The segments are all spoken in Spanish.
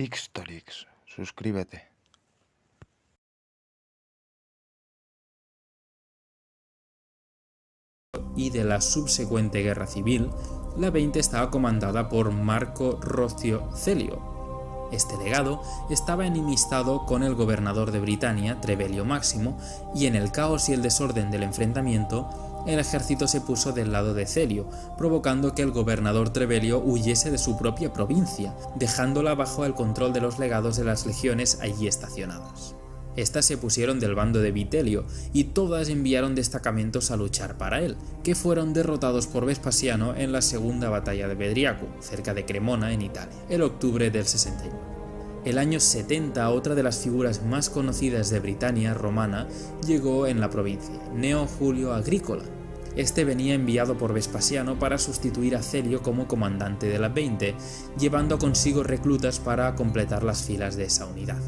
Ixtorix, suscríbete. Y de la subsecuente guerra civil, la 20 estaba comandada por Marco Rocio Celio. Este legado estaba enemistado con el gobernador de Britania, Trevelio Máximo, y en el caos y el desorden del enfrentamiento, el ejército se puso del lado de Celio, provocando que el gobernador Trevelio huyese de su propia provincia, dejándola bajo el control de los legados de las legiones allí estacionadas. Estas se pusieron del bando de Vitelio y todas enviaron destacamentos a luchar para él, que fueron derrotados por Vespasiano en la segunda batalla de Bedriacum, cerca de Cremona en Italia, en octubre del 69. El año 70, otra de las figuras más conocidas de Britania romana llegó en la provincia, Gneo Julio Agrícola. Este venía enviado por Vespasiano para sustituir a Celio como comandante de la 20, llevando consigo reclutas para completar las filas de esa unidad.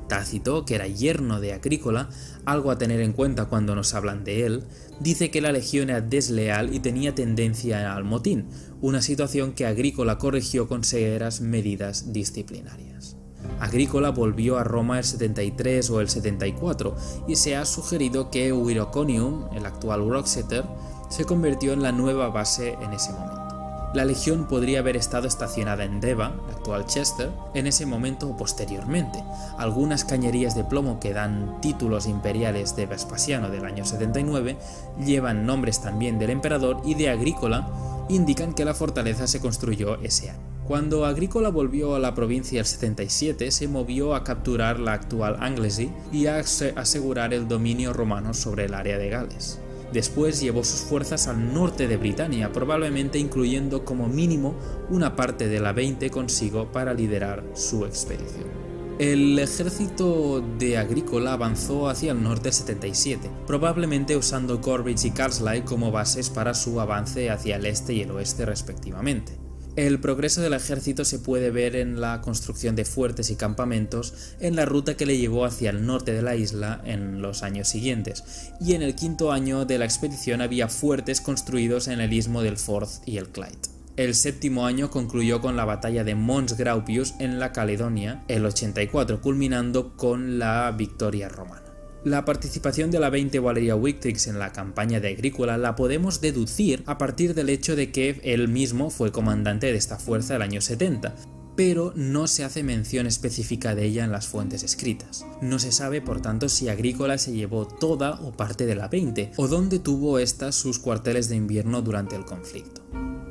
Tácito, que era yerno de Agrícola, algo a tener en cuenta cuando nos hablan de él, dice que la legión era desleal y tenía tendencia al motín, una situación que Agrícola corrigió con severas medidas disciplinarias. Agrícola volvió a Roma el 73 o el 74 y se ha sugerido que Viroconium, el actual Wroxeter, se convirtió en la nueva base en ese momento. La legión podría haber estado estacionada en Deva, la actual Chester, en ese momento o posteriormente. Algunas cañerías de plomo que dan títulos imperiales de Vespasiano del año 79 llevan nombres también del emperador y de Agrícola, indican que la fortaleza se construyó ese año. Cuando Agrícola volvió a la provincia el 77, se movió a capturar la actual Anglesey y a asegurar el dominio romano sobre el área de Gales. Después llevó sus fuerzas al norte de Britania, probablemente incluyendo como mínimo una parte de la 20 consigo para liderar su expedición. El ejército de Agrícola avanzó hacia el norte el 77, probablemente usando Corbridge y Carlisle como bases para su avance hacia el este y el oeste respectivamente. El progreso del ejército se puede ver en la construcción de fuertes y campamentos en la ruta que le llevó hacia el norte de la isla en los años siguientes, y en el quinto año de la expedición había fuertes construidos en el istmo del Forth y el Clyde. El séptimo año concluyó con la batalla de Mons Graupius en la Caledonia, el 84, culminando con la victoria romana. La participación de la 20 Valeria Victrix en la campaña de Agrícola la podemos deducir a partir del hecho de que él mismo fue comandante de esta fuerza el año 70, pero no se hace mención específica de ella en las fuentes escritas. No se sabe, por tanto, si Agrícola se llevó toda o parte de la 20, o dónde tuvo ésta sus cuarteles de invierno durante el conflicto.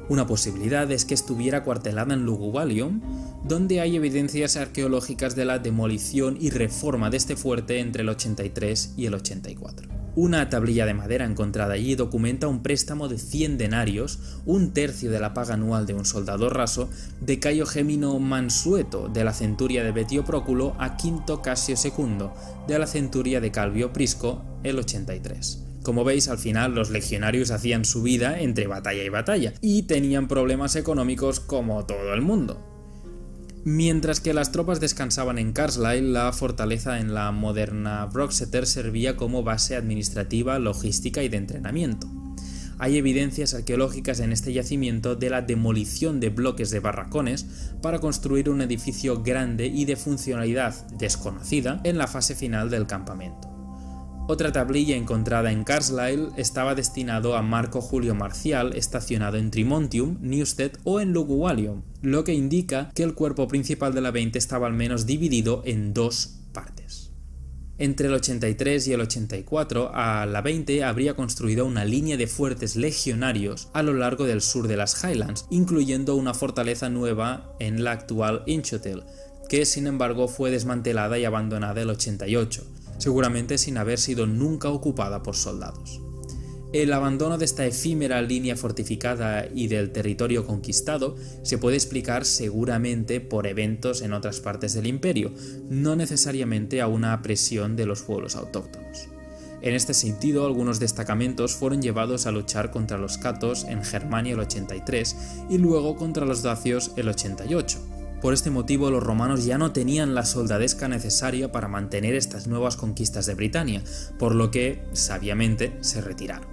Una posibilidad es que estuviera cuartelada en Lugubalium, donde hay evidencias arqueológicas de la demolición y reforma de este fuerte entre el 83 y el 84. Una tablilla de madera encontrada allí documenta un préstamo de 100 denarios, un tercio de la paga anual de un soldado raso, de Cayo Gemino Mansueto de la centuria de Betio Próculo a Quinto Casio II de la centuria de Calvio Prisco, el 83. Como veis, al final los legionarios hacían su vida entre batalla y batalla, y tenían problemas económicos como todo el mundo. Mientras que las tropas descansaban en Carlisle, la fortaleza en la moderna Wroxeter servía como base administrativa, logística y de entrenamiento. Hay evidencias arqueológicas en este yacimiento de la demolición de bloques de barracones para construir un edificio grande y de funcionalidad desconocida en la fase final del campamento. Otra tablilla encontrada en Carlisle estaba destinado a Marco Julio Marcial, estacionado en Trimontium, Newstead o en Lugubalium, lo que indica que el cuerpo principal de la 20 estaba al menos dividido en dos partes. Entre el 83 y el 84, a la 20 habría construido una línea de fuertes legionarios a lo largo del sur de las Highlands, incluyendo una fortaleza nueva en la actual Inchotel, que sin embargo fue desmantelada y abandonada el 88. Seguramente sin haber sido nunca ocupada por soldados. El abandono de esta efímera línea fortificada y del territorio conquistado se puede explicar seguramente por eventos en otras partes del imperio, no necesariamente a una presión de los pueblos autóctonos. En este sentido, algunos destacamentos fueron llevados a luchar contra los catos en Germania el 83 y luego contra los dacios el 88. Por este motivo, los romanos ya no tenían la soldadesca necesaria para mantener estas nuevas conquistas de Britania, por lo que, sabiamente, se retiraron.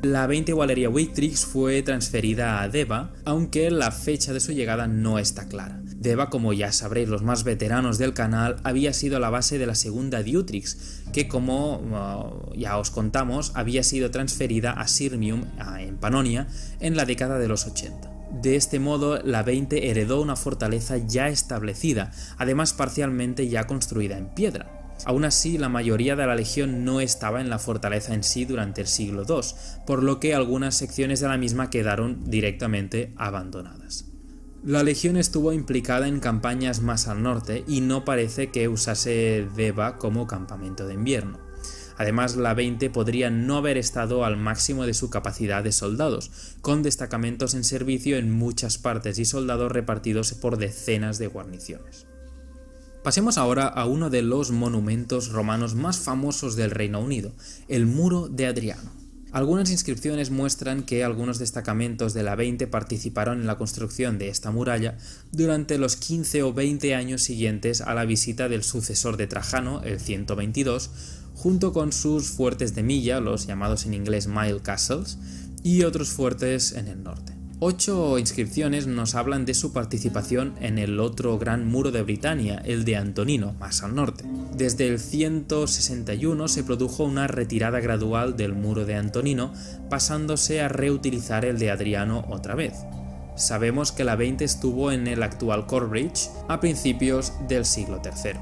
La 20 Valeria Victrix fue transferida a Deva, aunque la fecha de su llegada no está clara. Deva, como ya sabréis los más veteranos del canal, había sido la base de la segunda Deutrix, que como ya os contamos, había sido transferida a Sirmium, en Panonia, en la década de los 80. De este modo, la 20 heredó una fortaleza ya establecida, además parcialmente ya construida en piedra. Aún así, la mayoría de la legión no estaba en la fortaleza en sí durante el siglo II, por lo que algunas secciones de la misma quedaron directamente abandonadas. La legión estuvo implicada en campañas más al norte y no parece que usase Deva como campamento de invierno. Además, la 20 podría no haber estado al máximo de su capacidad de soldados, con destacamentos en servicio en muchas partes y soldados repartidos por decenas de guarniciones. Pasemos ahora a uno de los monumentos romanos más famosos del Reino Unido, el Muro de Adriano. Algunas inscripciones muestran que algunos destacamentos de la 20 participaron en la construcción de esta muralla durante los 15 o 20 años siguientes a la visita del sucesor de Trajano, el 122, junto con sus fuertes de milla, los llamados en inglés Mile Castles, y otros fuertes en el norte. 8 inscripciones nos hablan de su participación en el otro gran muro de Britania, el de Antonino, más al norte. Desde el 161 se produjo una retirada gradual del muro de Antonino, pasándose a reutilizar el de Adriano otra vez. Sabemos que la 20 estuvo en el actual Corbridge a principios del siglo III.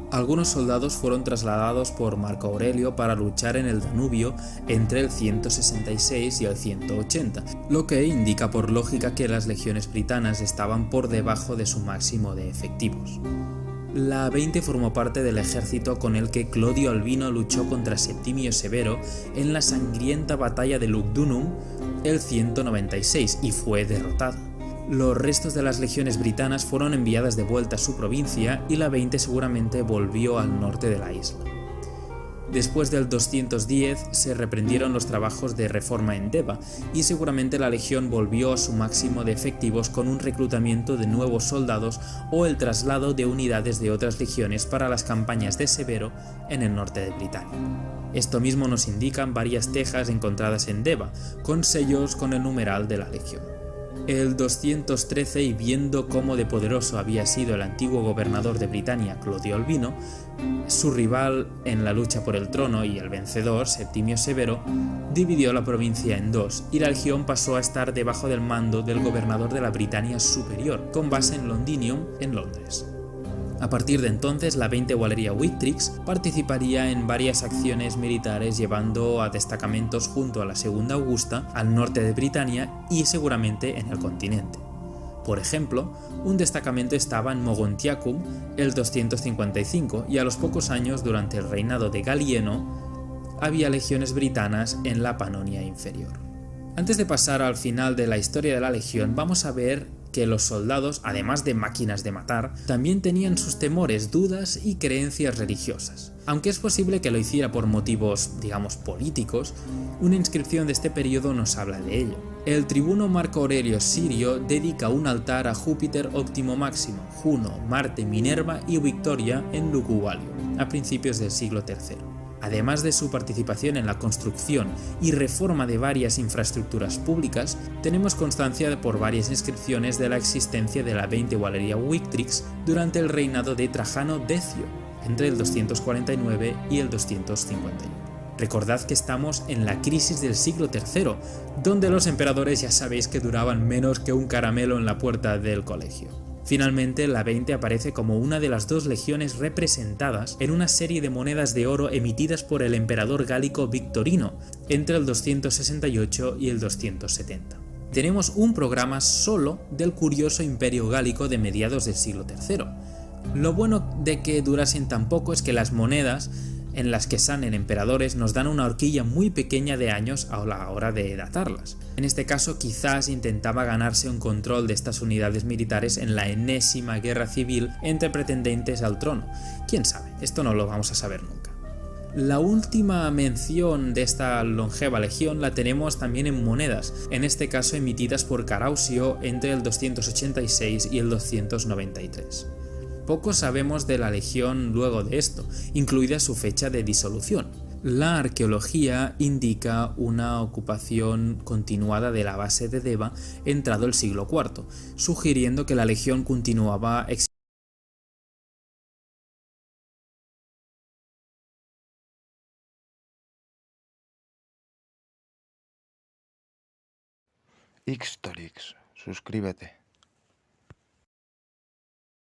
Algunos soldados fueron trasladados por Marco Aurelio para luchar en el Danubio entre el 166 y el 180, lo que indica por lógica que las legiones britanas estaban por debajo de su máximo de efectivos. La 20 formó parte del ejército con el que Clodio Albino luchó contra Septimio Severo en la sangrienta batalla de Lugdunum el 196 y fue derrotado. Los restos de las legiones britanas fueron enviadas de vuelta a su provincia y la 20 seguramente volvió al norte de la isla. Después del 210 se reprendieron los trabajos de reforma en Deva y seguramente la legión volvió a su máximo de efectivos con un reclutamiento de nuevos soldados o el traslado de unidades de otras legiones para las campañas de Severo en el norte de Britania. Esto mismo nos indican varias tejas encontradas en Deva, con sellos con el numeral de la legión. El 213, y viendo cómo de poderoso había sido el antiguo gobernador de Britania, Clodio Albino, su rival en la lucha por el trono y el vencedor, Septimio Severo, dividió la provincia en dos y la legión pasó a estar debajo del mando del gobernador de la Britania Superior, con base en Londinium, en Londres. A partir de entonces, la 20 Valeria Victrix participaría en varias acciones militares llevando a destacamentos junto a la Segunda Augusta al norte de Britania y seguramente en el continente. Por ejemplo, un destacamento estaba en Mogontiacum el 255 y a los pocos años, durante el reinado de Galieno, había legiones britanas en la Panonia inferior. Antes de pasar al final de la historia de la legión, vamos a ver que los soldados, además de máquinas de matar, también tenían sus temores, dudas y creencias religiosas. Aunque es posible que lo hiciera por motivos, digamos, políticos, una inscripción de este periodo nos habla de ello. El tribuno Marco Aurelio Sirio dedica un altar a Júpiter Óptimo Máximo, Juno, Marte, Minerva y Victoria en Luguvalio, a principios del siglo III. Además de su participación en la construcción y reforma de varias infraestructuras públicas, tenemos constancia por varias inscripciones de la existencia de la 20 Valeria Victrix durante el reinado de Trajano Decio, entre el 249 y el 251. Recordad que estamos en la crisis del siglo III, donde los emperadores ya sabéis que duraban menos que un caramelo en la puerta del colegio. Finalmente, la 20 aparece como una de las dos legiones representadas en una serie de monedas de oro emitidas por el emperador gálico Victorino entre el 268 y el 270. Tenemos un programa solo del curioso imperio gálico de mediados del siglo III. Lo bueno de que durasen tan poco es que las monedas en las que salen emperadores nos dan una horquilla muy pequeña de años a la hora de datarlas. En este caso quizás intentaba ganarse un control de estas unidades militares en la enésima guerra civil entre pretendientes al trono. ¿Quién sabe? Esto no lo vamos a saber nunca. La última mención de esta longeva legión la tenemos también en monedas, en este caso emitidas por Carausio entre el 286 y el 293. Poco sabemos de la legión luego de esto, incluida su fecha de disolución. La arqueología indica una ocupación continuada de la base de Deva entrado el siglo IV, sugiriendo que la legión continuaba existiendo. Ixtorix, suscríbete.